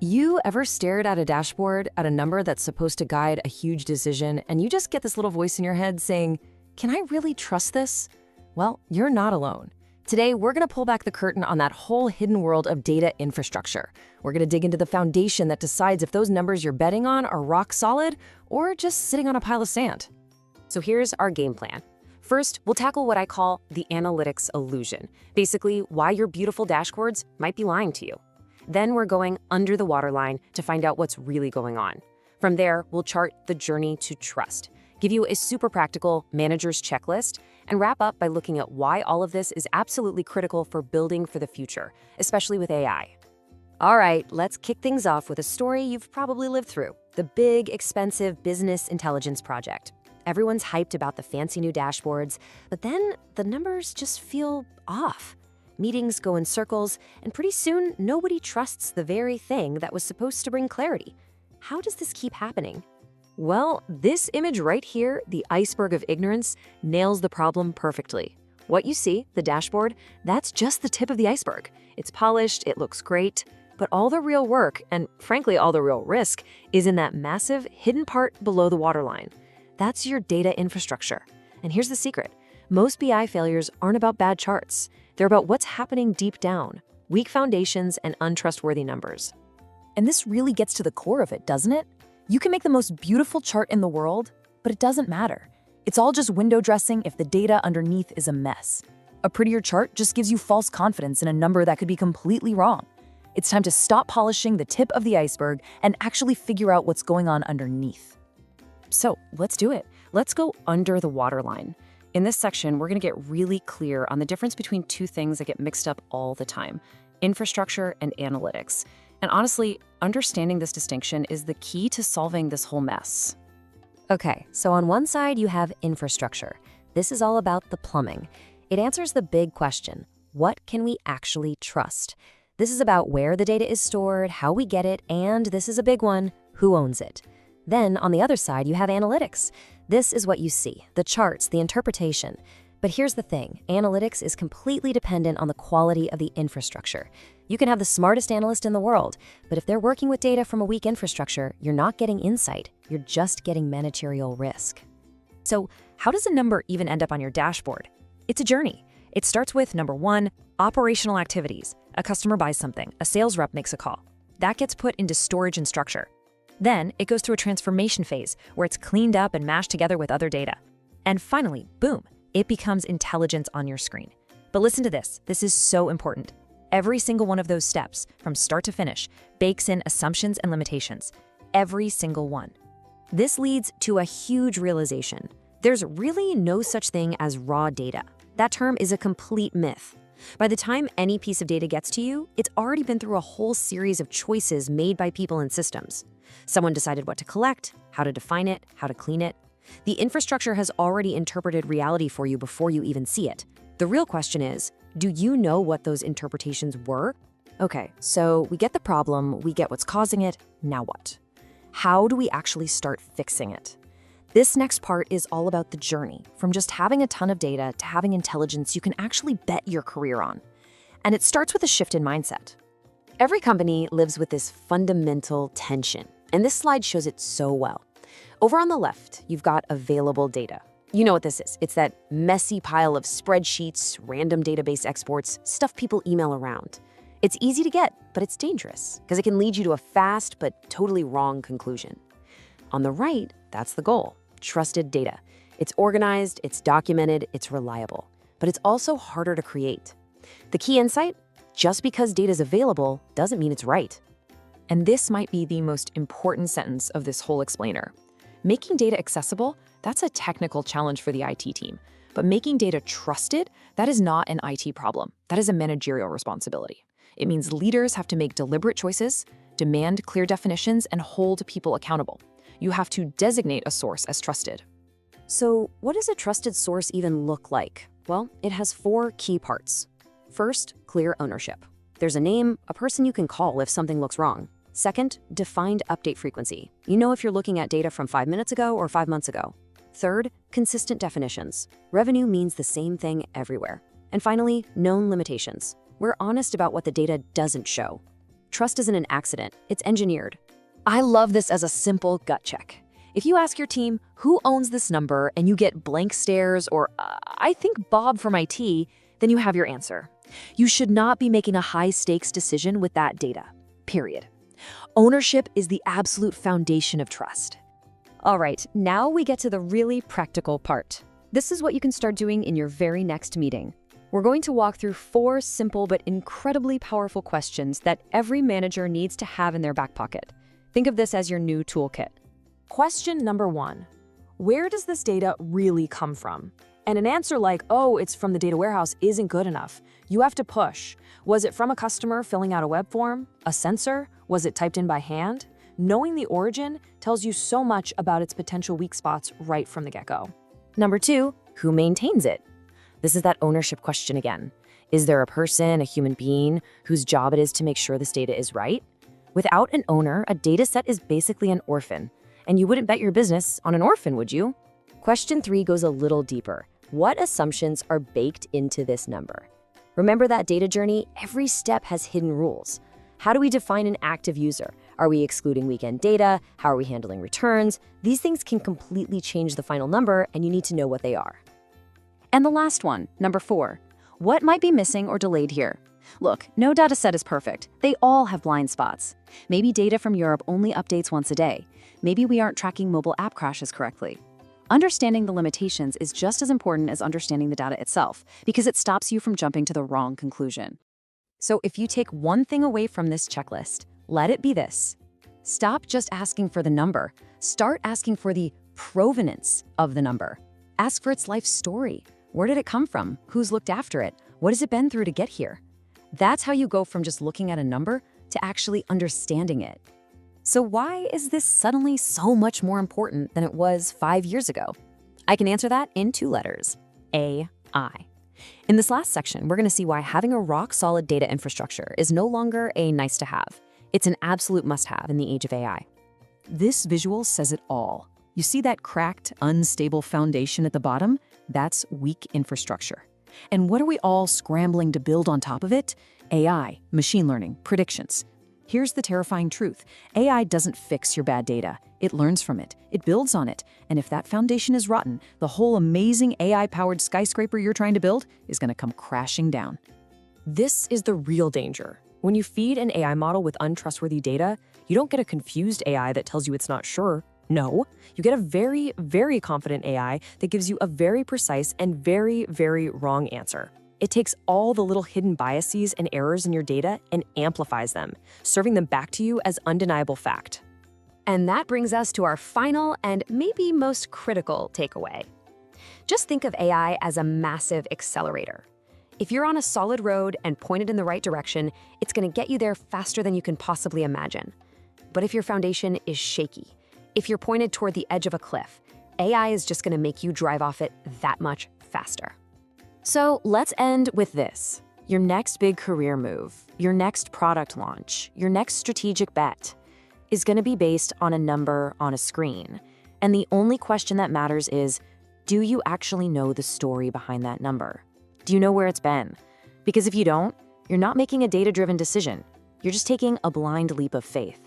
You ever stared at a dashboard at a number that's supposed to guide a huge decision, and you just get this little voice in your head saying, "Can I really trust this?" Well, you're not alone. Today, we're going to pull back the curtain on that whole hidden world of data infrastructure. We're going to dig into the foundation that decides if those numbers you're betting on are rock solid or just sitting on a pile of sand. So here's our game plan. First, we'll tackle what I call the analytics illusion, basically why your beautiful dashboards might be lying to you. Then we're going under the waterline to find out what's really going on. From there, we'll chart the journey to trust, give you a super practical manager's checklist, and wrap up by looking at why all of this is absolutely critical for building for the future, especially with AI. All right, let's kick things off with a story you've probably lived through, the big, expensive business intelligence project. Everyone's hyped about the fancy new dashboards, but then the numbers just feel off. Meetings go in circles, and pretty soon, nobody trusts the very thing that was supposed to bring clarity. How does this keep happening? Well, this image right here, the iceberg of ignorance, nails the problem perfectly. What you see, the dashboard, that's just the tip of the iceberg. It's polished, it looks great, but all the real work, and frankly all the real risk, is in that massive hidden part below the waterline. That's your data infrastructure. And here's the secret. Most BI failures aren't about bad charts. They're about what's happening deep down, weak foundations and untrustworthy numbers. And this really gets to the core of it, doesn't it? You can make the most beautiful chart in the world, but it doesn't matter. It's all just window dressing if the data underneath is a mess. A prettier chart just gives you false confidence in a number that could be completely wrong. It's time to stop polishing the tip of the iceberg and actually figure out what's going on underneath. So let's do it. Let's go under the waterline. In this section, we're going to get really clear on the difference between two things that get mixed up all the time: infrastructure and analytics. And honestly, understanding this distinction is the key to solving this whole mess. Okay, so on one side you have infrastructure. This is all about the plumbing. It answers the big question: what can we actually trust? This is about where the data is stored, how we get it, and this is a big one: who owns it? Then on the other side, you have analytics. This is what you see, the charts, the interpretation. But here's the thing, analytics is completely dependent on the quality of the infrastructure. You can have the smartest analyst in the world, but if they're working with data from a weak infrastructure, you're not getting insight, you're just getting managerial risk. So how does a number even end up on your dashboard? It's a journey. It starts with number one, operational activities. A customer buys something, a sales rep makes a call. That gets put into storage and structure. Then it goes through a transformation phase where it's cleaned up and mashed together with other data. And finally, boom, it becomes intelligence on your screen. But listen to this. This is so important. Every single one of those steps, from start to finish, bakes in assumptions and limitations. Every single one. This leads to a huge realization. There's really no such thing as raw data. That term is a complete myth. By the time any piece of data gets to you, it's already been through a whole series of choices made by people and systems. Someone decided what to collect, how to define it, how to clean it. The infrastructure has already interpreted reality for you before you even see it. The real question is, do you know what those interpretations were? Okay, so we get the problem, we get what's causing it, now what? How do we actually start fixing it? This next part is all about the journey, from just having a ton of data to having intelligence you can actually bet your career on. And it starts with a shift in mindset. Every company lives with this fundamental tension, and this slide shows it so well. Over on the left, you've got available data. You know what this is. It's that messy pile of spreadsheets, random database exports, stuff people email around. It's easy to get, but it's dangerous because it can lead you to a fast but totally wrong conclusion. On the right, that's the goal: trusted data. It's organized, it's documented, it's reliable, but it's also harder to create. The key insight: just because data is available doesn't mean it's right. And this might be the most important sentence of this whole explainer. Making data accessible, that's a technical challenge for the IT team. But making data trusted, that is not an IT problem. That is a managerial responsibility. It means leaders have to make deliberate choices, demand clear definitions, and hold people accountable. You have to designate a source as trusted. So what does a trusted source even look like? Well, it has 4 key parts. First, clear ownership. There's a name, a person you can call if something looks wrong. Second, defined update frequency. You know if you're looking at data from 5 minutes ago or 5 months ago. Third, consistent definitions. Revenue means the same thing everywhere. And finally, known limitations. We're honest about what the data doesn't show. Trust isn't an accident, it's engineered. I love this as a simple gut check. If you ask your team, who owns this number, and you get blank stares or, I think Bob from IT, then you have your answer. You should not be making a high-stakes decision with that data, period. Ownership is the absolute foundation of trust. All right, now we get to the really practical part. This is what you can start doing in your very next meeting. We're going to walk through 4 simple but incredibly powerful questions that every manager needs to have in their back pocket. Think of this as your new toolkit. Question number 1. Where does this data really come from? And an answer like, oh, it's from the data warehouse isn't good enough. You have to push. Was it from a customer filling out a web form? A sensor? Was it typed in by hand? Knowing the origin tells you so much about its potential weak spots right from the get-go. Number 2, who maintains it? This is that ownership question again. Is there a person, a human being, whose job it is to make sure this data is right? Without an owner, a data set is basically an orphan. And you wouldn't bet your business on an orphan, would you? Question 3 goes a little deeper. What assumptions are baked into this number? Remember that data journey? Every step has hidden rules. How do we define an active user? Are we excluding weekend data? How are we handling returns? These things can completely change the final number, and you need to know what they are. And the last one, number 4. What might be missing or delayed here? Look, no data set is perfect. They all have blind spots. Maybe data from Europe only updates once a day. Maybe we aren't tracking mobile app crashes correctly. Understanding the limitations is just as important as understanding the data itself, because it stops you from jumping to the wrong conclusion. So if you take one thing away from this checklist, let it be this. Stop just asking for the number. Start asking for the provenance of the number. Ask for its life story. Where did it come from? Who's looked after it? What has it been through to get here? That's how you go from just looking at a number to actually understanding it. So why is this suddenly so much more important than it was 5 years ago? I can answer that in 2 letters: AI. In this last section, we're going to see why having a rock-solid data infrastructure is no longer a nice-to-have. It's an absolute must-have in the age of AI. This visual says it all. You see that cracked, unstable foundation at the bottom? That's weak infrastructure. And what are we all scrambling to build on top of it? AI, machine learning, predictions. Here's the terrifying truth. AI doesn't fix your bad data. It learns from it. It builds on it. And if that foundation is rotten, the whole amazing AI-powered skyscraper you're trying to build is going to come crashing down. This is the real danger. When you feed an AI model with untrustworthy data, you don't get a confused AI that tells you it's not sure. No, you get a very, very confident AI that gives you a very precise and very, very wrong answer. It takes all the little hidden biases and errors in your data and amplifies them, serving them back to you as undeniable fact. And that brings us to our final and maybe most critical takeaway. Just think of AI as a massive accelerator. If you're on a solid road and pointed in the right direction, it's going to get you there faster than you can possibly imagine. But if your foundation is shaky, if you're pointed toward the edge of a cliff, AI is just going to make you drive off it that much faster. So let's end with this. Your next big career move, your next product launch, your next strategic bet is going to be based on a number on a screen. And the only question that matters is, do you actually know the story behind that number? Do you know where it's been? Because if you don't, you're not making a data-driven decision. You're just taking a blind leap of faith.